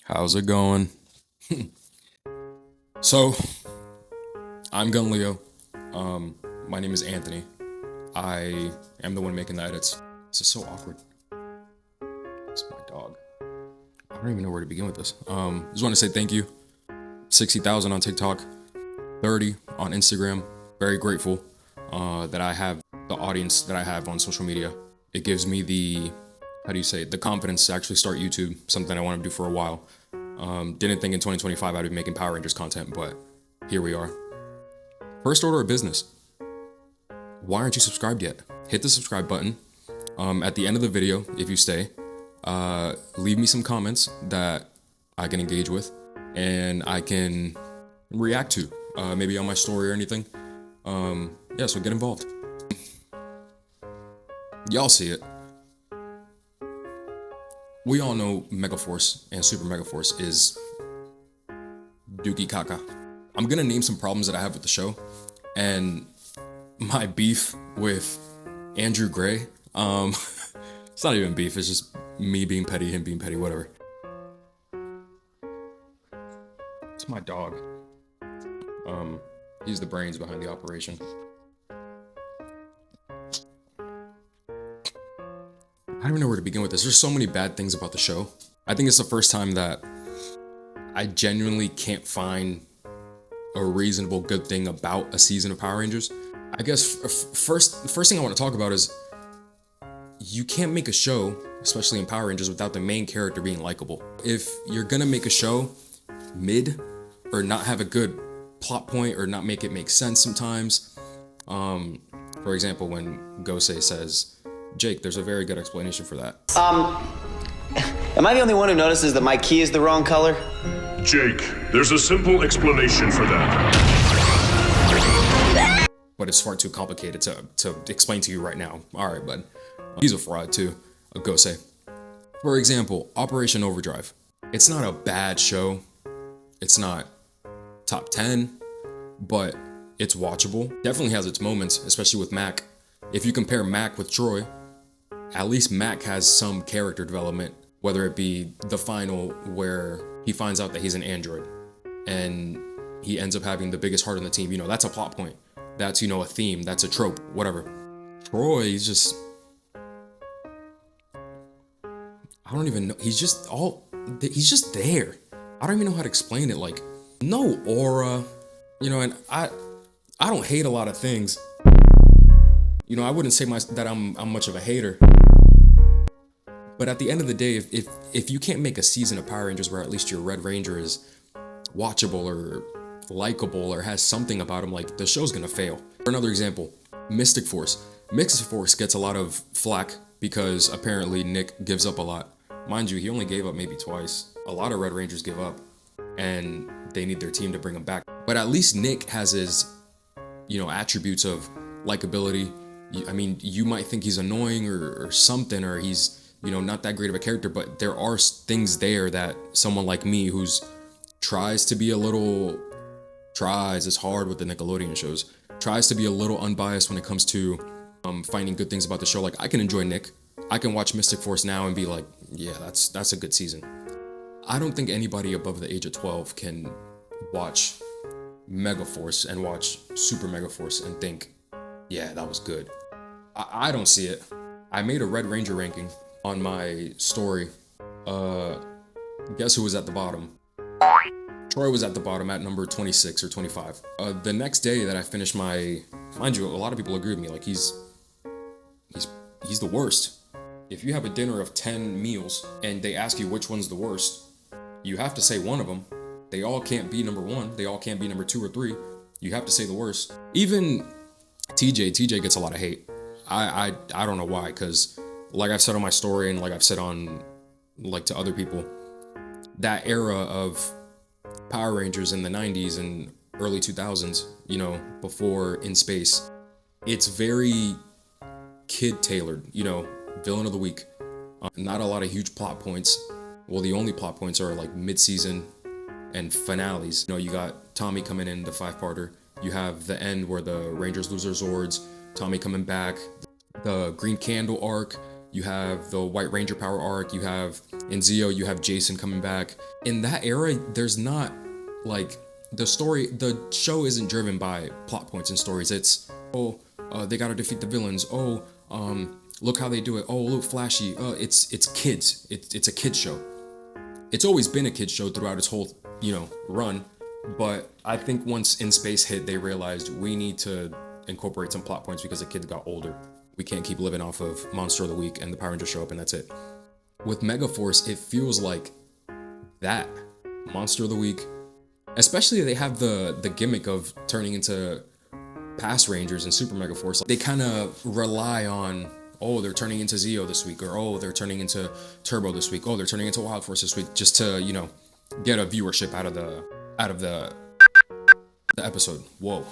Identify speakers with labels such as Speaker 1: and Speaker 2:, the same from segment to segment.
Speaker 1: How's it going? So, I'm Gun Leo. My name is Anthony. I am the one making the edits. This is so awkward. It's my dog. I don't even know where to begin with this. Just want to say thank you. 60,000 on TikTok, 30 on Instagram. Very grateful that I have the audience that I have on social media. It gives me the confidence to actually start YouTube, something I want to do for a while. Didn't think in 2025 I'd be making Power Rangers content, but here we are. First order of business. Why aren't you subscribed yet? Hit the subscribe button. At the end of the video, if you stay, leave me some comments that I can engage with and I can react to, maybe on my story or anything. So get involved. Y'all see it. We all know Megaforce and Super Megaforce is Dookie Kaka. I'm gonna name some problems that I have with the show and my beef with Andrew Gray. It's not even beef, it's just me being petty, him being petty, whatever. It's my dog. He's the brains behind the operation. I don't even know where to begin with this. There's so many bad things about the show. I think it's the first time that I genuinely can't find a reasonable good thing about a season of Power Rangers. I guess the first thing I want to talk about is you can't make a show, especially in Power Rangers, without the main character being likable. If you're gonna make a show mid or not have a good plot point or not make it make sense sometimes, for example, when Gosei says, Jake, there's a very good explanation for that.
Speaker 2: Am I the only one who notices that my key is the wrong color?
Speaker 3: Jake, there's a simple explanation for that.
Speaker 1: But it's far too complicated to explain to you right now. All right, bud. He's a fraud too, a Gosei. For example, Operation Overdrive. It's not a bad show. It's not top 10, but it's watchable. Definitely has its moments, especially with Mac. If you compare Mac with Troy, at least Mac has some character development, whether it be the final where he finds out that he's an android and he ends up having the biggest heart on the team. You know, that's a plot point. That's, a theme. That's a trope, whatever. Troy, he's just, I don't even know. He's just there. I don't even know how to explain it. Like, no aura, and I don't hate a lot of things. I wouldn't say that I'm much of a hater. But at the end of the day, if you can't make a season of Power Rangers where at least your Red Ranger is watchable or likable or has something about him, like, the show's gonna fail. For another example, Mystic Force. Mystic Force gets a lot of flack because apparently Nick gives up a lot. Mind you, he only gave up maybe twice. A lot of Red Rangers give up and they need their team to bring him back. But at least Nick has his, attributes of likability. You might think he's annoying or something, or he's, not that great of a character, but there are things there that someone like me who's it's hard with the Nickelodeon shows, tries to be a little unbiased when it comes to finding good things about the show. Like, I can enjoy Nick. I can watch Mystic Force now and be like, yeah, that's a good season. I don't think anybody above the age of 12 can watch Megaforce and watch Super Megaforce and think, yeah, that was good. I don't see it. I made a Red Ranger ranking on my story. Guess who was at the bottom? Troy was at the bottom at number 26 or 25. The next day that I finished mind you, a lot of people agree with me, like, he's the worst. If you have a dinner of 10 meals and they ask you which one's the worst, you have to say one of them. They all can't be number one. They all can't be number 2 or 3. You have to say the worst. Even TJ gets a lot of hate. I don't know why, because like I've said on my story and like I've said on, like, to other people, that era of Power Rangers in the 90s and early 2000s, before In Space, it's very kid tailored, villain of the week. Not a lot of huge plot points. Well, the only plot points are like mid-season and finales. You got Tommy coming in, the 5-parter. You have the end where the Rangers lose their Zords, Tommy coming back, the Green Candle arc, You have the White Ranger power arc. You have in Zeo, you have Jason coming back. In that era, there's not like the show isn't driven by plot points and stories. It's they gotta defeat the villains. Look how they do it. Oh, look, flashy. It's kids. It's a kids show. It's always been a kids show throughout its whole run. But I think once In Space hit, they realized we need to incorporate some plot points because the kids got older. We can't keep living off of Monster of the Week and the Power Rangers show up and that's it. With Megaforce, it feels like that. Monster of the Week. Especially they have the gimmick of turning into past Rangers and Super Megaforce. They kind of rely on, oh, they're turning into Zeo this week, or oh, they're turning into Turbo this week, oh, they're turning into Wild Force this week, just to, get a viewership out of the episode. Whoa.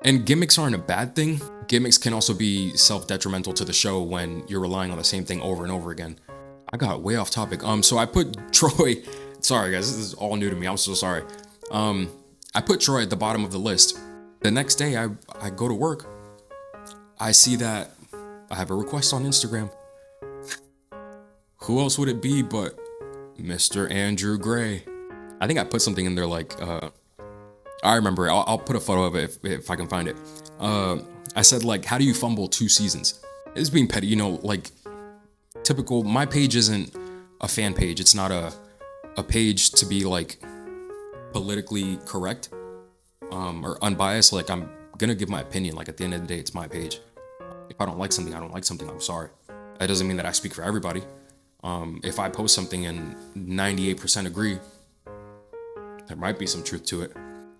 Speaker 1: And gimmicks aren't a bad thing. Gimmicks can also be self-detrimental to the show when you're relying on the same thing over and over again. I got way off topic. So I put Troy, sorry guys, this is all new to me, I'm so sorry. I put Troy at the bottom of the list. The next day I go to work, I see that I have a request on Instagram. Who else would it be but Mr. Andrew Gray? I think I put something in there like, I remember it. I'll put a photo of it if I can find it. I said like, how do you fumble 2 seasons? It's being petty, like typical. My page isn't a fan page. It's not a page to be like politically correct or unbiased. Like I'm gonna give my opinion. Like at the end of the day, it's my page. If I don't like something, I don't like something. I'm sorry. That doesn't mean that I speak for everybody. If I post something and 98% agree, there might be some truth to it.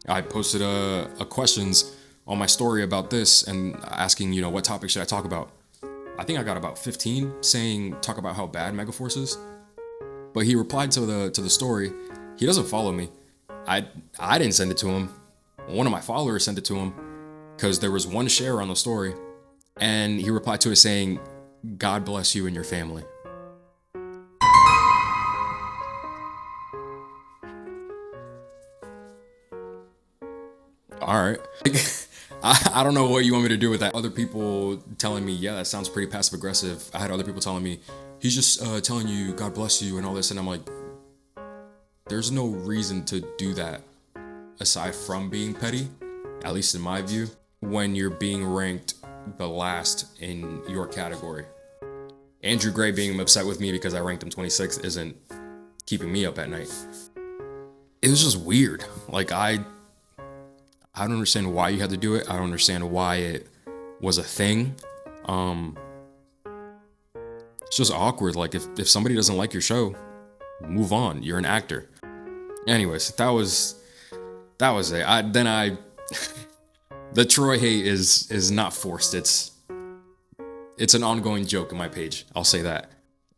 Speaker 1: I posted a questions on my story about this and asking, what topic should I talk about? I think I got about 15 saying talk about how bad Megaforce is. But he replied to the story. He doesn't follow me. I didn't send it to him. One of my followers sent it to him because there was one share on the story, and he replied to it saying, "God bless you and your family." All right. I don't know what you want me to do with that. Other people telling me, yeah, that sounds pretty passive aggressive. I had other people telling me, he's just telling you God bless you and all this. And I'm like, there's no reason to do that aside from being petty, at least in my view, when you're being ranked the last in your category. Andrew Gray being upset with me because I ranked him 26th isn't keeping me up at night. It was just weird. Like I don't understand why you had to do it. I don't understand why it was a thing. It's just awkward. Like if somebody doesn't like your show, move on. You're an actor. Anyways, that was it. The Troy hate is not forced. It's an ongoing joke in my page. I'll say that.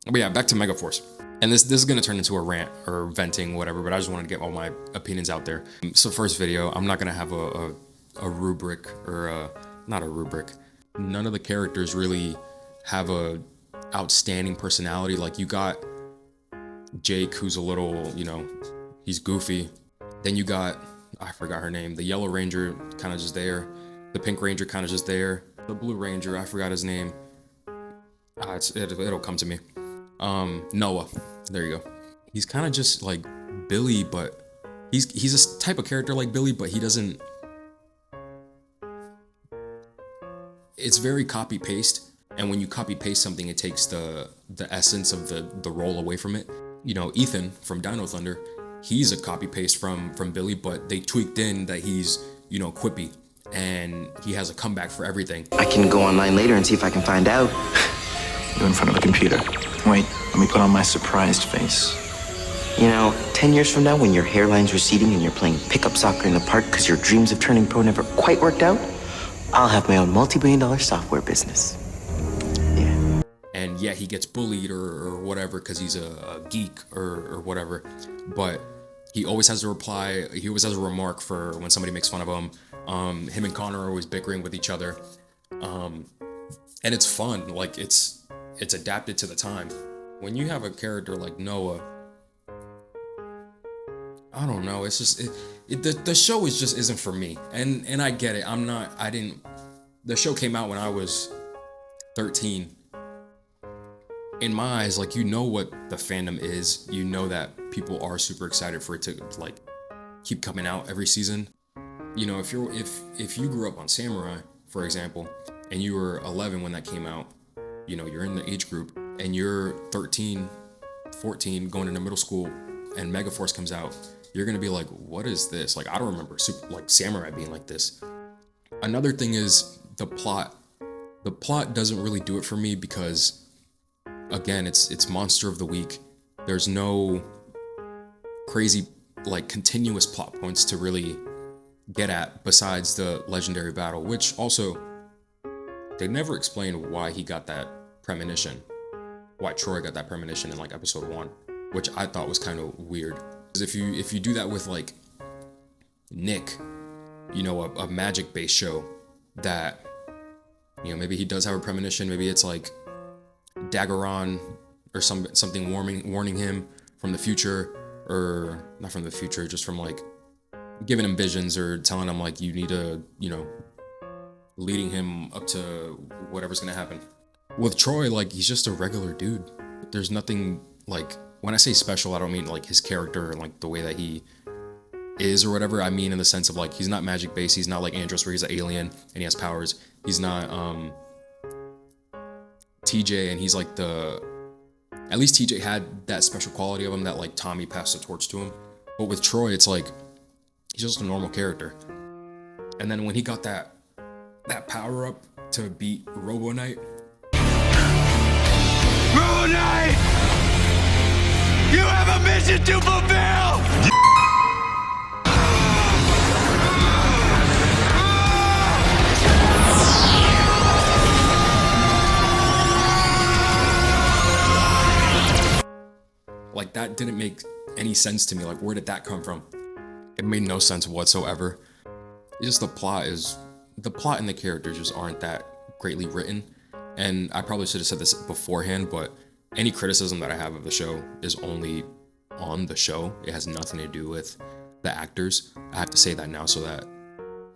Speaker 1: But yeah, back to Megaforce. And this is gonna turn into a rant or venting, whatever, but I just wanted to get all my opinions out there. So first video, I'm not gonna have a rubric or not a rubric. None of the characters really have a outstanding personality. Like you got Jake, who's a little, he's goofy. Then you got, I forgot her name. The Yellow Ranger, kind of just there. The Pink Ranger, kind of just there. The Blue Ranger, I forgot his name. It'll come to me. Noah, there you go. He's kind of just like Billy, but he's a type of character like Billy, but he doesn't. It's very copy paste, and when you copy paste something, it takes the essence of the role away from it. Ethan from Dino Thunder, he's a copy paste from Billy, but they tweaked in that he's quippy and he has a comeback for everything.
Speaker 4: I can go online later and see if I can find out.
Speaker 5: You're in front of a computer. Wait, let me put on my surprised face.
Speaker 4: 10 years from now, when your hairline's receding and you're playing pickup soccer in the park because your dreams of turning pro never quite worked out, I'll have my own multi-billion-dollar software business. Yeah.
Speaker 1: And yeah, he gets bullied or whatever because he's a geek or whatever. But he always has a reply. He always has a remark for when somebody makes fun of him. Him and Connor are always bickering with each other. And it's fun. Like it's adapted to the time. When you have a character like Noah, I don't know. It's just the show isn't for me. And I get it. The show came out when I was 13. in my eyes, like, you know what the fandom is. You know that people are super excited for it to like keep coming out every season. You know, if you grew up on Samurai, for example, and you were 11 when that came out, you know, you're in the age group, and you're 13, 14, going into middle school, and Megaforce comes out, you're gonna be like, what is this? Like, I don't remember Samurai being like this. Another thing is the plot. The plot doesn't really do it for me because, again, it's Monster of the Week. There's no crazy, like, continuous plot points to really get at besides the legendary battle, which also, they never explained why he got that premonition, why Troy got that premonition in like episode 1, which I thought was kind of weird. Because if you do that with like Nick, you know, a magic based show that, you know, maybe he does have a premonition, maybe it's like Daggeron or something warning him from the future, or not from the future, just from like giving him visions or telling him like you need to, you know, leading him up to whatever's gonna happen. With Troy, like, he's just a regular dude. There's nothing, like, when I say special, I don't mean like his character or like the way that he is or whatever. I mean in the sense of like, he's not magic based. He's not like Andros where he's an alien and he has powers. He's not TJ, and he's like at least TJ had that special quality of him that like Tommy passed the torch to him. But with Troy, it's like, he's just a normal character. And then when he got that power up to beat Robo Knight.
Speaker 6: Robo Knight! You have a mission to fulfill!
Speaker 1: Like, that didn't make any sense to me. Like, where did that come from? It made no sense whatsoever. It's just the plot and the characters just aren't that greatly written. And I probably should have said this beforehand, but any criticism that I have of the show is only on the show. It has nothing to do with the actors. I have to say that now so that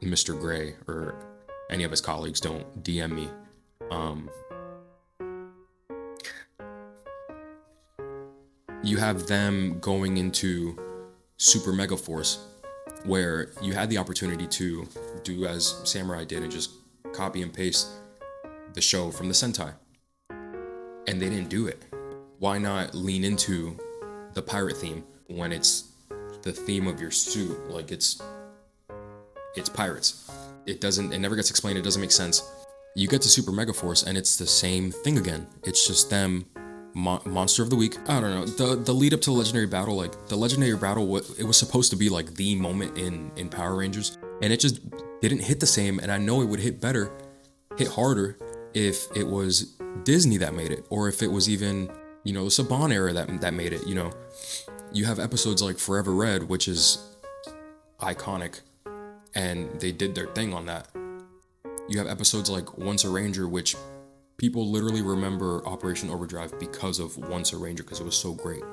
Speaker 1: Mr. Gray or any of his colleagues don't DM me. You have them going into Super Megaforce, where you had the opportunity to do as Samurai did and just copy and paste the show from the Sentai. And they didn't do it. Why not lean into the pirate theme when it's the theme of your suit? Like, it's pirates. It never gets explained. It doesn't make sense. You get to Super Megaforce and it's the same thing again. It's just them, Monster of the Week. I don't know. The lead up to the Legendary Battle, like the Legendary Battle, it was supposed to be like the moment in Power Rangers, and it just didn't hit the same. And I know it would hit harder if it was Disney that made it, or if it was even, you know, the Saban era that made it. You know, you have episodes like Forever Red, which is iconic, and they did their thing on that. You have episodes like Once a Ranger, which people literally remember Operation Overdrive because of Once a Ranger, because it was so great.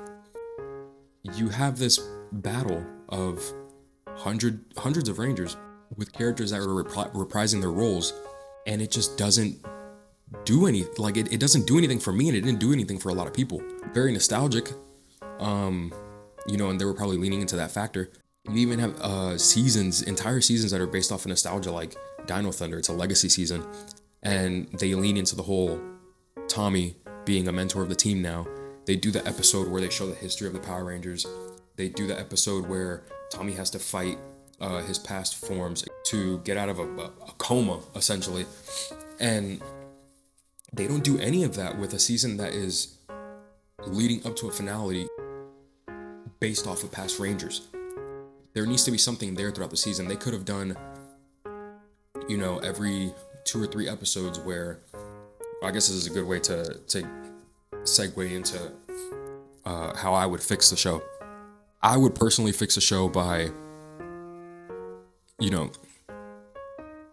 Speaker 1: You have this battle of hundreds of Rangers with characters that are reprising their roles, and it just doesn't do it doesn't do anything for me, and it didn't do anything for a lot of people. Very nostalgic, you know, and they were probably leaning into that factor. You even have entire seasons that are based off of nostalgia, like Dino Thunder. It's a legacy season, and they lean into the whole Tommy being a mentor of the team now. They do the episode where they show the history of the Power Rangers. They do the episode where Tommy has to fight his past forms to get out of a coma, essentially. And they don't do any of that with a season that is leading up to a finale based off of past Rangers. There needs to be something there throughout the season. They could have done, you know, every 2 or 3 episodes where, I guess this is a good way to segue into how I would fix the show. I would personally fix the show by, you know,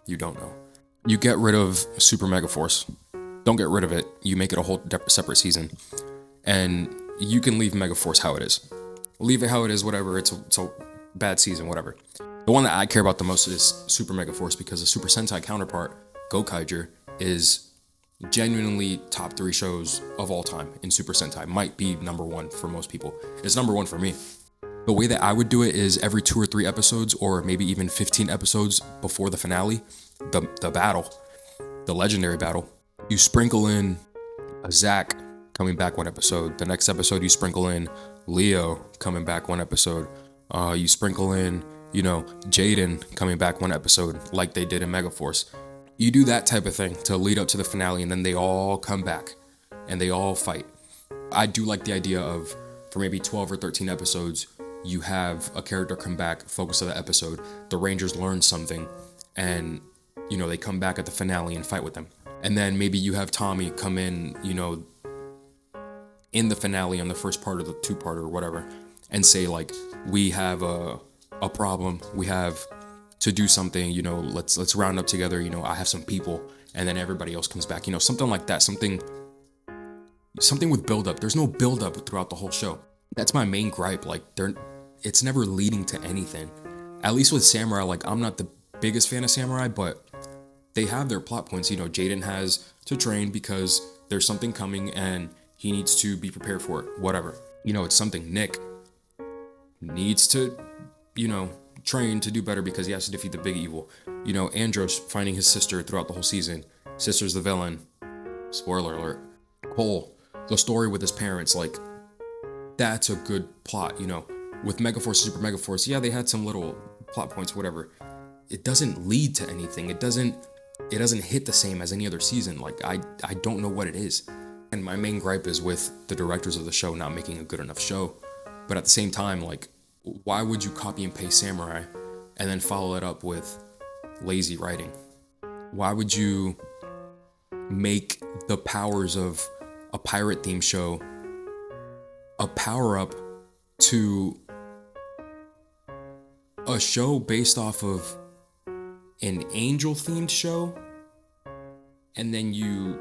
Speaker 1: you don't know. You get rid of Super Megaforce. Don't get rid of it. You make it a whole separate season. And you can leave Megaforce how it is. Leave it how it is, whatever. It's a bad season, whatever. The one that I care about the most is Super Megaforce, because the Super Sentai counterpart, Gokaiger, is Genuinely top 3 shows of all time in Super Sentai. Might be number 1 for most people. It's number 1 for me. The way that I would do it is every 2 or 3 episodes, or maybe even 15 episodes before the finale, the battle, the legendary battle, you sprinkle in a Zack coming back 1 episode. The next episode you sprinkle in Leo coming back 1 episode. You sprinkle in, Jaden coming back 1 episode, like they did in Megaforce. You do that type of thing to lead up to the finale, and then they all come back and they all fight. I do like the idea of, for maybe 12 or 13 episodes, you have a character come back, focus of the episode, the Rangers learn something, and, they come back at the finale and fight with them. And then maybe you have Tommy come in, in the finale on the first part of the 2-part or whatever, and say, like, we have a problem, we have to do something, let's round up together, I have some people, and then everybody else comes back, something like that, something with build up. There's no build up throughout the whole show. That's my main gripe. Like, it's never leading to anything. At least with Samurai, like, I'm not the biggest fan of Samurai, but they have their plot points. Jaden has to train because there's something coming and he needs to be prepared for it, whatever. It's something. Nick needs to, train to do better because he has to defeat the big evil. Andros finding his sister throughout the whole season. Sister's the villain. Spoiler alert. Cole, the story with his parents, like, that's a good plot, With Megaforce, Super Megaforce, yeah, they had some little plot points, whatever. It doesn't lead to anything. It doesn't hit the same as any other season. Like, I don't know what it is. And my main gripe is with the directors of the show not making a good enough show. But at the same time, like, why would you copy and paste Samurai and then follow it up with lazy writing? Why would you make the powers of a pirate theme show a power-up to a show based off of an angel-themed show, and then you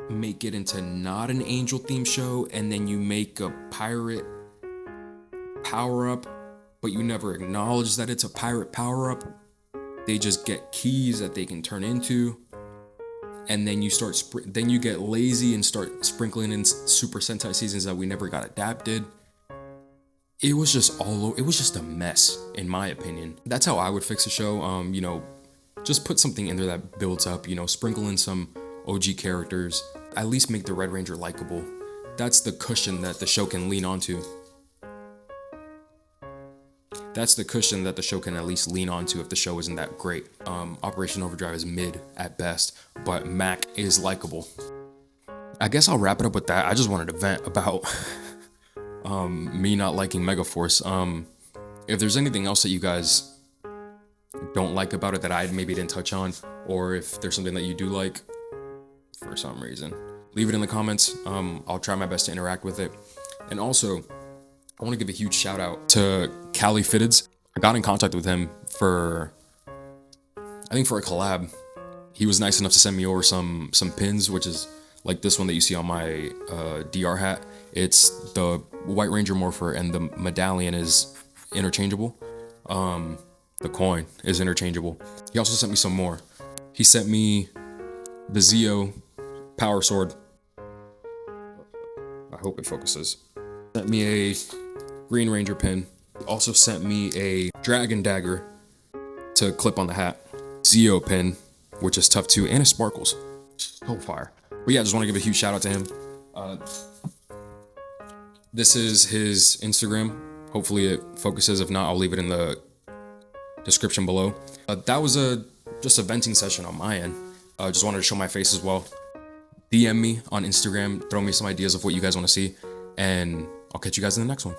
Speaker 1: make it into not an angel-themed show, and then you make a pirate power-up, but you never acknowledge that it's a pirate power-up. They just get keys that they can turn into, and then you then you get lazy and start sprinkling in Super Sentai seasons that we never got adapted. It was just a mess, in my opinion. That's how I would fix a show. Just put something in there that builds up, sprinkle in some OG characters, at least make the Red Ranger likable. That's the cushion that the show can lean onto. That's the cushion that the show can at least lean onto if the show isn't that great. Operation Overdrive is mid at best, but Mac is likable. I guess I'll wrap it up with that. I just wanted to vent about me not liking Megaforce. If there's anything else that you guys don't like about it that I maybe didn't touch on, or if there's something that you do like for some reason, leave it in the comments. I'll try my best to interact with it. And also, I want to give a huge shout out to Cali Fitteds. I got in contact with him for a collab. He was nice enough to send me over some pins, which is like this one that you see on my DR hat. It's the White Ranger Morpher, and the medallion is interchangeable. The coin is interchangeable. He also sent me some more. He sent me the Zeo Power Sword. I hope it focuses. Sent me a Green Ranger pin. He also sent me a Dragon Dagger to clip on the hat. Zeo pin, which is tough too, and it sparkles. So fire. But yeah, I just want to give a huge shout out to him. This is his Instagram. Hopefully it focuses. If not, I'll leave it in the description below. That was just a venting session on my end. Just wanted to show my face as well. DM me on Instagram. Throw me some ideas of what you guys want to see. And I'll catch you guys in the next one.